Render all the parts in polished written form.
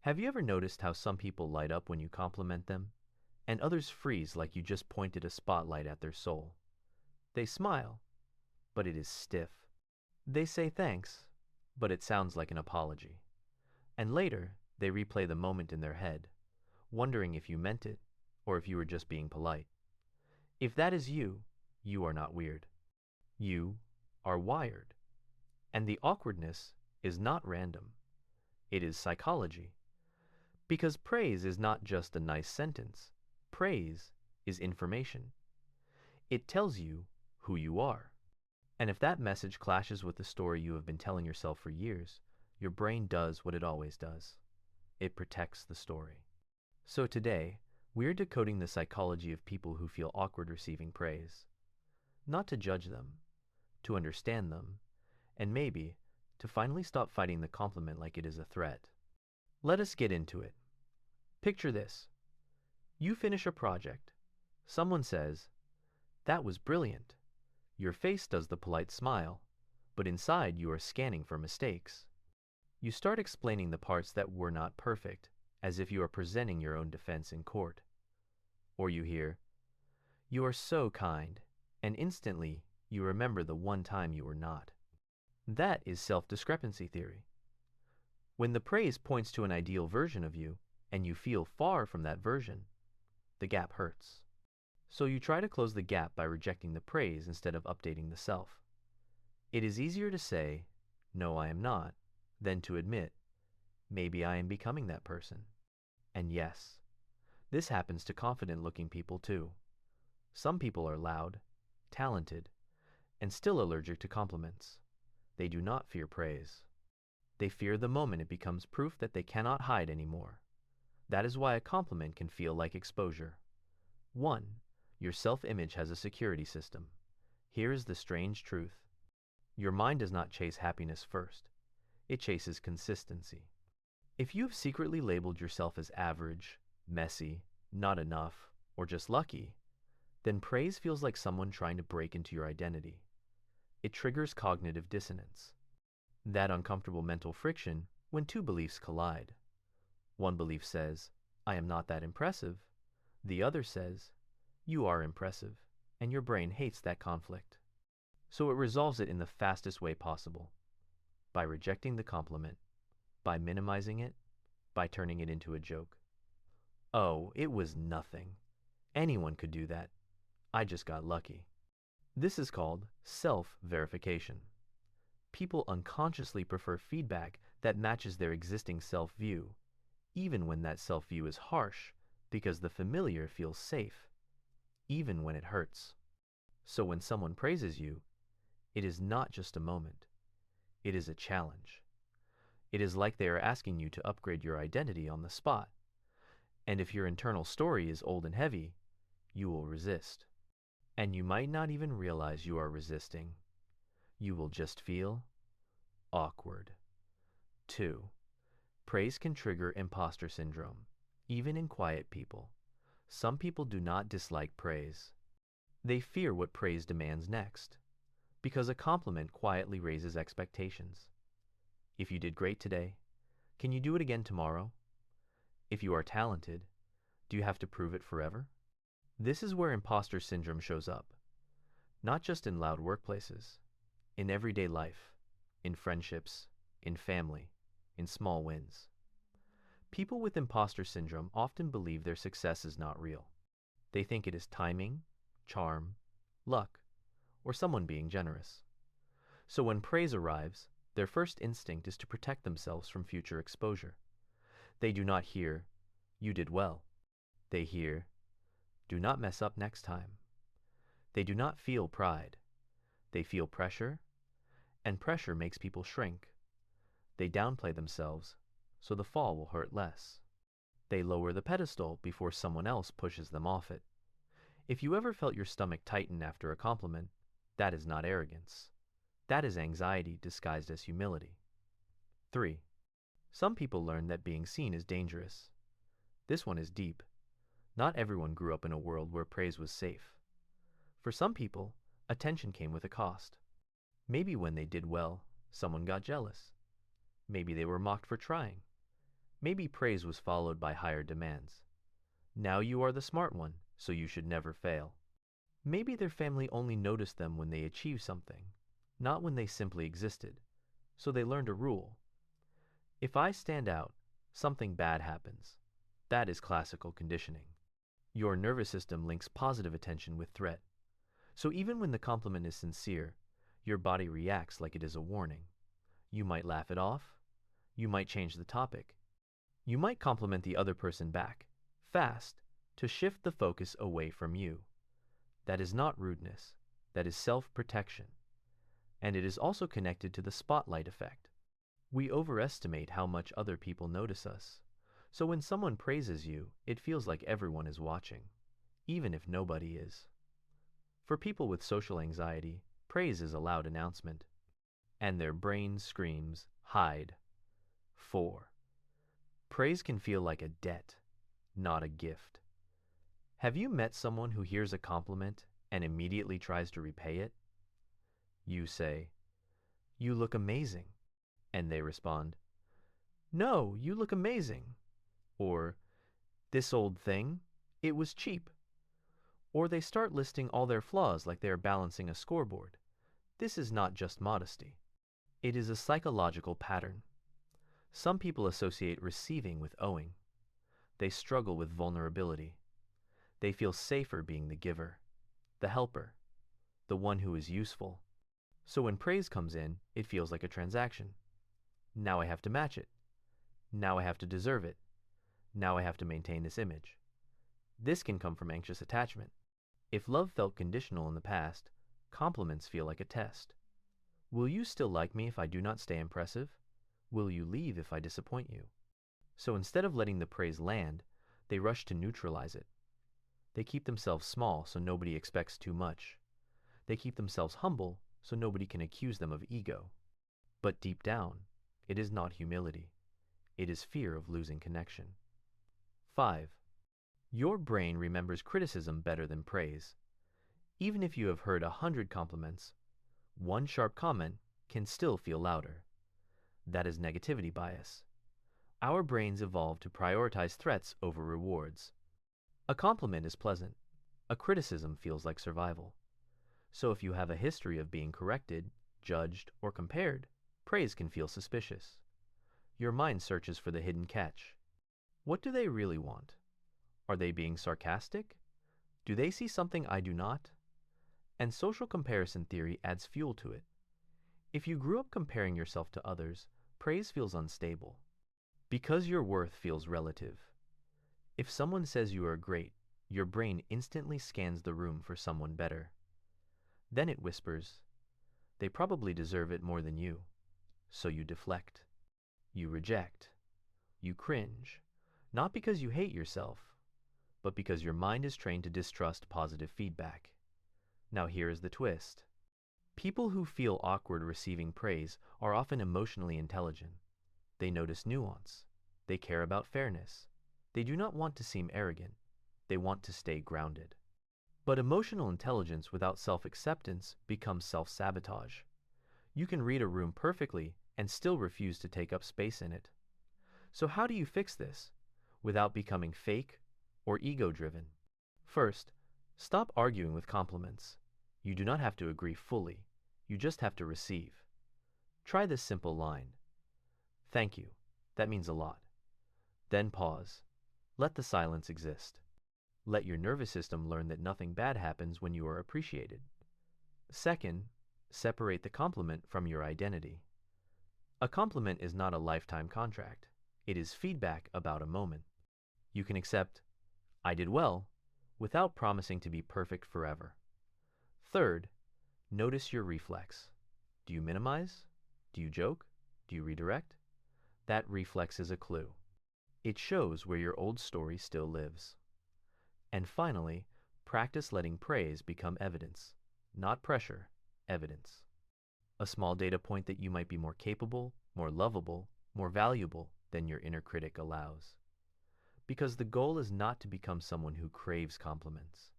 Have you ever noticed how some people light up when you compliment them, and others freeze like you just pointed a spotlight at their soul? They smile, but it is stiff. They say thanks, but it sounds like an apology. And later, they replay the moment in their head, wondering if you meant it or if you were just being polite. If that is you, you are not weird. You are wired. And the awkwardness is not random. It is psychology. Because praise is not just a nice sentence. Praise is information. It tells you who you are. And if that message clashes with the story you have been telling yourself for years, your brain does what it always does. It protects the story. So today, we're decoding the psychology of people who feel awkward receiving praise. Not to judge them, to understand them, and maybe to finally stop fighting the compliment like it is a threat. Let us get into it. Picture this. You finish a project. Someone says, "That was brilliant." Your face does the polite smile, but inside you are scanning for mistakes. You start explaining the parts that were not perfect, as if you are presenting your own defense in court. Or you hear, "You are so kind," and instantly you remember the one time you were not. That is self-discrepancy theory. When the praise points to an ideal version of you, and you feel far from that version, the gap hurts. So you try to close the gap by rejecting the praise instead of updating the self. It is easier to say, "No, I am not," than to admit, "Maybe I am becoming that person." And yes, this happens to confident-looking people too. Some people are loud, talented, and still allergic to compliments. They do not fear praise. They fear the moment it becomes proof that they cannot hide anymore. That is why a compliment can feel like exposure. 1. Your self-image has a security system. Here is the strange truth. Your mind does not chase happiness first. It chases consistency. If you have secretly labeled yourself as average, messy, not enough, or just lucky, then praise feels like someone trying to break into your identity. It triggers cognitive dissonance. That uncomfortable mental friction when two beliefs collide. One belief says, "I am not that impressive." The other says, "You are impressive," and your brain hates that conflict. So it resolves it in the fastest way possible. By rejecting the compliment, by minimizing it, by turning it into a joke. "Oh, it was nothing. Anyone could do that. I just got lucky." This is called self-verification. People unconsciously prefer feedback that matches their existing self-view, even when that self-view is harsh, because the familiar feels safe, even when it hurts. So when someone praises you, it is not just a moment. It is a challenge. It is like they are asking you to upgrade your identity on the spot. And if your internal story is old and heavy, you will resist. And you might not even realize you are resisting. You will just feel awkward. 2. Praise can trigger imposter syndrome, even in quiet people. Some people do not dislike praise. They fear what praise demands next, because a compliment quietly raises expectations. If you did great today, can you do it again tomorrow? If you are talented, do you have to prove it forever? This is where imposter syndrome shows up, not just in loud workplaces, in everyday life, in friendships, in family, in small wins. People with imposter syndrome often believe their success is not real. They think it is timing, charm, luck, or someone being generous. So when praise arrives, their first instinct is to protect themselves from future exposure. They do not hear, "You did well." They hear, "Do not mess up next time." They do not feel pride. They feel pressure, and pressure makes people shrink. They downplay themselves, so the fall will hurt less. They lower the pedestal before someone else pushes them off it. If you ever felt your stomach tighten after a compliment, that is not arrogance. That is anxiety disguised as humility. 3. Some people learn that being seen is dangerous. This one is deep. Not everyone grew up in a world where praise was safe. For some people, attention came with a cost. Maybe when they did well, someone got jealous. Maybe they were mocked for trying. Maybe praise was followed by higher demands. Now you are the smart one, so you should never fail. Maybe their family only noticed them when they achieved something, not when they simply existed. So they learned a rule. If I stand out, something bad happens. That is classical conditioning. Your nervous system links positive attention with threat. So even when the compliment is sincere, your body reacts like it is a warning. You might laugh it off. You might change the topic. You might compliment the other person back, fast, to shift the focus away from you. That is not rudeness. That is self-protection. And it is also connected to the spotlight effect. We overestimate how much other people notice us. So when someone praises you, it feels like everyone is watching, even if nobody is. For people with social anxiety, praise is a loud announcement, and their brain screams, hide. 4. Praise can feel like a debt, not a gift. Have you met someone who hears a compliment and immediately tries to repay it? You say, "You look amazing," and they respond, "No, you look amazing." Or, "This old thing, it was cheap." Or they start listing all their flaws like they are balancing a scoreboard. This is not just modesty. It is a psychological pattern. Some people associate receiving with owing. They struggle with vulnerability. They feel safer being the giver, the helper, the one who is useful. So when praise comes in, it feels like a transaction. Now I have to match it. Now I have to deserve it. Now I have to maintain this image. This can come from anxious attachment. If love felt conditional in the past, compliments feel like a test. Will you still like me if I do not stay impressive? Will you leave if I disappoint you? So instead of letting the praise land, they rush to neutralize it. They keep themselves small so nobody expects too much. They keep themselves humble so nobody can accuse them of ego. But deep down, it is not humility. It is fear of losing connection. 5. Your brain remembers criticism better than praise. Even if you have heard 100 compliments, one sharp comment can still feel louder. That is negativity bias. Our brains evolved to prioritize threats over rewards. A compliment is pleasant. A criticism feels like survival. So if you have a history of being corrected, judged, or compared, praise can feel suspicious. Your mind searches for the hidden catch. What do they really want? Are they being sarcastic? Do they see something I do not? And social comparison theory adds fuel to it. If you grew up comparing yourself to others, praise feels unstable. Because your worth feels relative. If someone says you are great, your brain instantly scans the room for someone better. Then it whispers, "They probably deserve it more than you." So you deflect. You reject. You cringe. Not because you hate yourself, but because your mind is trained to distrust positive feedback. Now here is the twist. People who feel awkward receiving praise are often emotionally intelligent. They notice nuance. They care about fairness. They do not want to seem arrogant. They want to stay grounded. But emotional intelligence without self-acceptance becomes self-sabotage. You can read a room perfectly and still refuse to take up space in it. So how do you fix this without becoming fake or ego-driven? First, stop arguing with compliments. You do not have to agree fully. You just have to receive. Try this simple line. "Thank you. That means a lot." Then pause. Let the silence exist. Let your nervous system learn that nothing bad happens when you are appreciated. Second, separate the compliment from your identity. A compliment is not a lifetime contract. It is feedback about a moment. You can accept, "I did well," without promising to be perfect forever. Third, notice your reflex. Do you minimize? Do you joke? Do you redirect? That reflex is a clue. It shows where your old story still lives. And finally, practice letting praise become evidence, not pressure, evidence. A small data point that you might be more capable, more lovable, more valuable than your inner critic allows. Because the goal is not to become someone who craves compliments.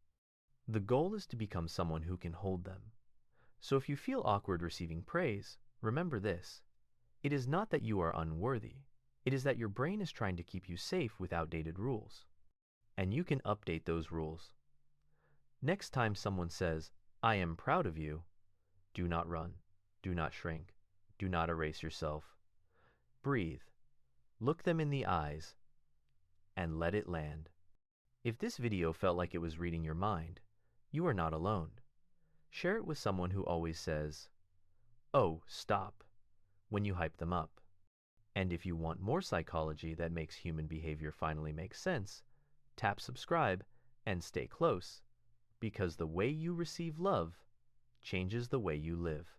The goal is to become someone who can hold them. So if you feel awkward receiving praise, remember this. It is not that you are unworthy. It is that your brain is trying to keep you safe with outdated rules. And you can update those rules. Next time someone says, "I am proud of you," do not run, do not shrink, do not erase yourself. Breathe, look them in the eyes, and let it land. If this video felt like it was reading your mind, you are not alone. Share it with someone who always says, "Oh, stop," when you hype them up. And if you want more psychology that makes human behavior finally make sense, tap subscribe and stay close, because the way you receive love changes the way you live.